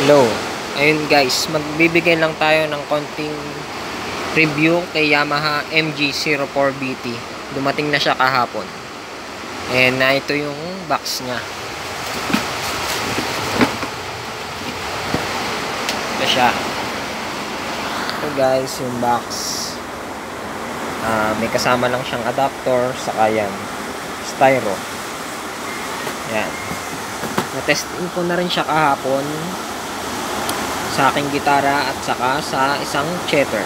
Hello. Ayun guys, magbibigay lang tayo ng konting review kay Yamaha MG-04BT. Dumating na siya kahapon. And na ito yung box niya. Ito siya. Ito guys, yung box. May kasama lang siyang adapter, saka yan, styro. Yan. Na-testing ko na rin siya kahapon sa aking gitara at saka sa isang cheater.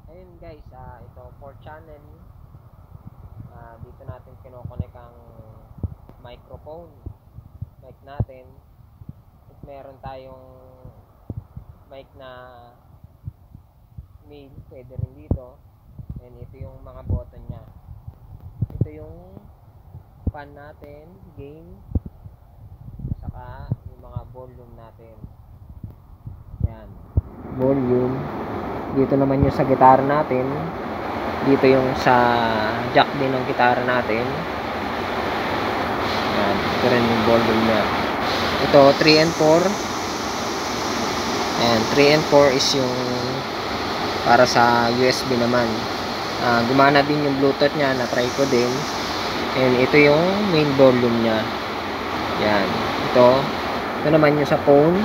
Ayun guys, ito 4 channel. Dito natin kinokonek ang microphone, mic natin. At meron tayong mic na male, pwede rin dito. And ito yung mga button nya. Ito yung fan natin, gain, saka yung mga volume natin. Yan, volume. Dito naman yung sa gitara natin. Dito yung sa jack din ng gitara natin. Yan, ito rin yung volume nya. Ito 3 and 4. And 3 and 4 is yung para sa USB naman. Gumana din yung Bluetooth nya, na-try ko din. And ito yung main volume nya. Yan, ito naman yung sa phone.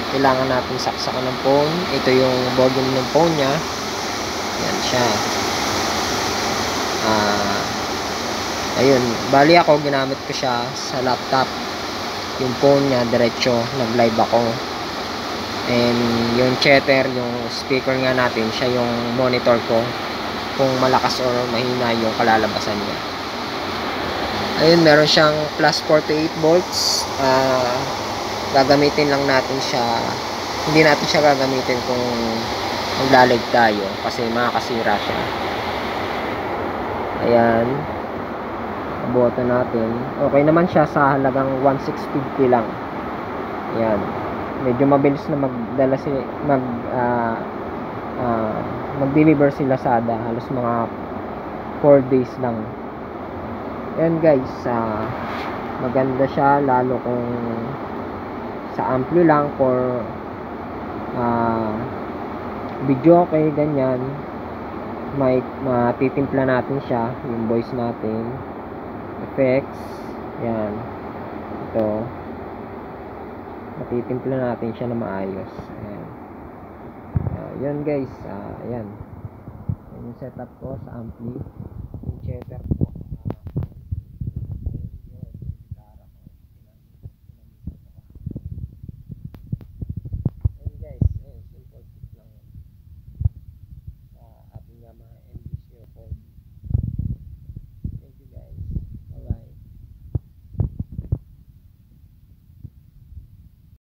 Kailangan natin saksakan ng phone. Ito yung volume ng phone nya. Yan siya. Ayun, bali ako ginamit ko siya sa laptop. Yung phone nya diretso, nag-live ako. And yung cheater, yung speaker nga natin, siya yung monitor ko kung malakas or mahina yung kalalabasan niya. Ayun, meron siyang plus 48 volts. Gagamitin lang natin siya, hindi natin siya gagamitin kung maglalag tayo kasi makakasira siya. Ayan, boto natin. Okay naman siya sa halagang 1650 lang. Ayan, medyo mabilis na magdala mag-deliver si Lazada. Halos mga 4 days lang. Ayan guys, maganda siya lalo kung sa ampli lang for video, okay, ganyan. May matitimpla natin siya, yung voice natin, effects. Yan, ito matitimpla natin siya na maayos. Ayan. Yan guys, ayan yung setup ko sa ampli, yung cheater ko.